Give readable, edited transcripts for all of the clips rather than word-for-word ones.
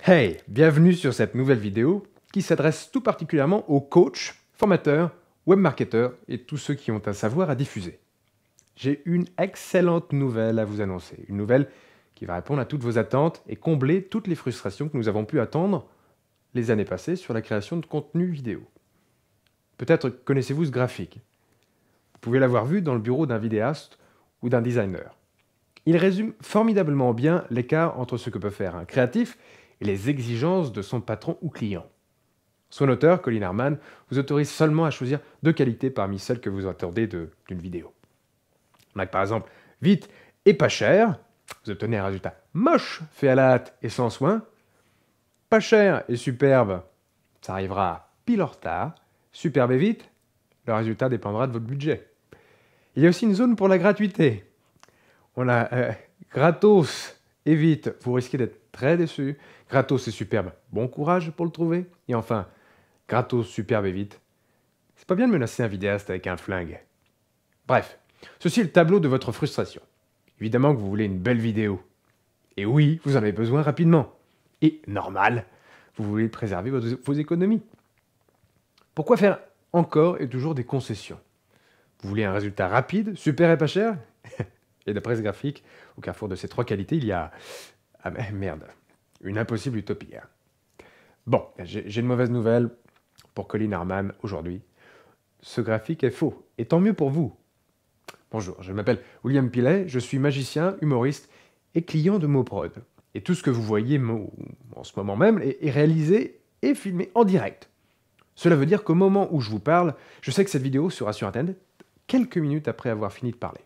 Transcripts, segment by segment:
Hey, bienvenue sur cette nouvelle vidéo qui s'adresse tout particulièrement aux coachs, formateurs, webmarketeurs et tous ceux qui ont un savoir à diffuser. J'ai une excellente nouvelle à vous annoncer, une nouvelle qui va répondre à toutes vos attentes et combler toutes les frustrations que nous avons pu attendre les années passées sur la création de contenu vidéo. Peut-être connaissez-vous ce graphique. Vous pouvez l'avoir vu dans le bureau d'un vidéaste ou d'un designer. Il résume formidablement bien l'écart entre ce que peut faire un créatif et les exigences de son patron ou client. Son auteur, Colin Harman, vous autorise seulement à choisir deux qualités parmi celles que vous attendez d'une vidéo. On a par exemple vite et pas cher, vous obtenez un résultat moche, fait à la hâte et sans soin. Pas cher et superbe, ça arrivera pile en retard. Superbe et vite, le résultat dépendra de votre budget. Il y a aussi une zone pour la gratuité. On a gratos et vite, vous risquez d'être très déçu. Gratos et superbe, bon courage pour le trouver. Et enfin, gratos, superbe et vite, c'est pas bien de menacer un vidéaste avec un flingue. Bref, ceci est le tableau de votre frustration. Évidemment que vous voulez une belle vidéo. Et oui, vous en avez besoin rapidement. Et normal, vous voulez préserver vos économies. Pourquoi faire encore et toujours des concessions? Vous voulez un résultat rapide, super et pas cher? Et d'après ce graphique, au carrefour de ces trois qualités, il y a... Ah merde, une impossible utopie. Bon, j'ai une mauvaise nouvelle pour Colin Harman aujourd'hui. Ce graphique est faux, et tant mieux pour vous. Bonjour, je m'appelle William Pillet, je suis magicien, humoriste et client de Moprod. Et tout ce que vous voyez en ce moment même est réalisé et filmé en direct. Cela veut dire qu'au moment où je vous parle, je sais que cette vidéo sera sur Internet quelques minutes après avoir fini de parler.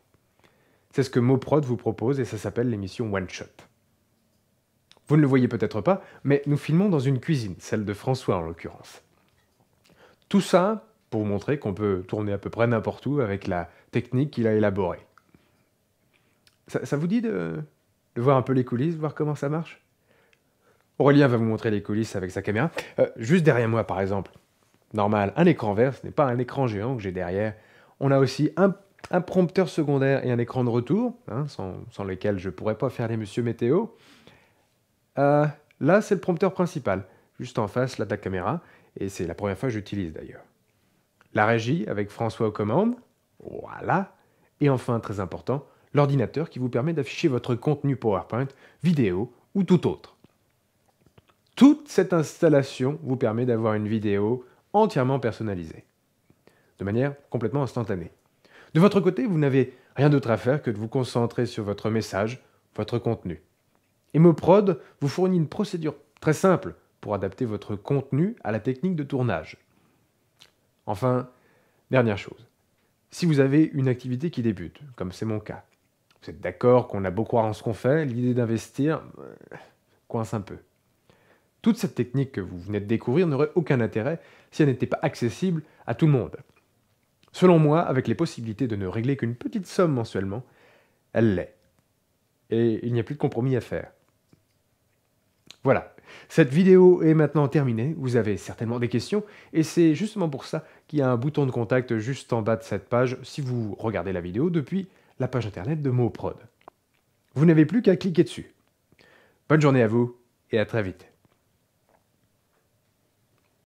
C'est ce que Moprod vous propose et ça s'appelle l'émission One Shot. Vous ne le voyez peut-être pas, mais nous filmons dans une cuisine, celle de François en l'occurrence. Tout ça pour vous montrer qu'on peut tourner à peu près n'importe où avec la technique qu'il a élaborée. Ça vous dit de voir un peu les coulisses, voir comment ça marche? Aurélien va vous montrer les coulisses avec sa caméra. Juste derrière moi, par exemple. Normal, un écran vert, ce n'est pas un écran géant que j'ai derrière. On a aussi un prompteur secondaire et un écran de retour, hein, sans lequel je ne pourrais pas faire les Monsieur Météo. Là, c'est le prompteur principal, juste en face là, de la caméra, et c'est la première fois que j'utilise d'ailleurs. La régie avec François aux commandes, voilà. Et enfin, très important, l'ordinateur qui vous permet d'afficher votre contenu PowerPoint, vidéo ou tout autre. Toute cette installation vous permet d'avoir une vidéo entièrement personnalisée, de manière complètement instantanée. De votre côté, vous n'avez rien d'autre à faire que de vous concentrer sur votre message, votre contenu. Et Moprod vous fournit une procédure très simple pour adapter votre contenu à la technique de tournage. Enfin, dernière chose, si vous avez une activité qui débute, comme c'est mon cas, vous êtes d'accord qu'on a beau croire en ce qu'on fait, l'idée d'investir coince un peu. Toute cette technique que vous venez de découvrir n'aurait aucun intérêt si elle n'était pas accessible à tout le monde. Selon moi, avec les possibilités de ne régler qu'une petite somme mensuellement, elle l'est. Et il n'y a plus de compromis à faire. Voilà, cette vidéo est maintenant terminée, vous avez certainement des questions, et c'est justement pour ça qu'il y a un bouton de contact juste en bas de cette page si vous regardez la vidéo depuis la page internet de Moprod. Vous n'avez plus qu'à cliquer dessus. Bonne journée à vous, et à très vite.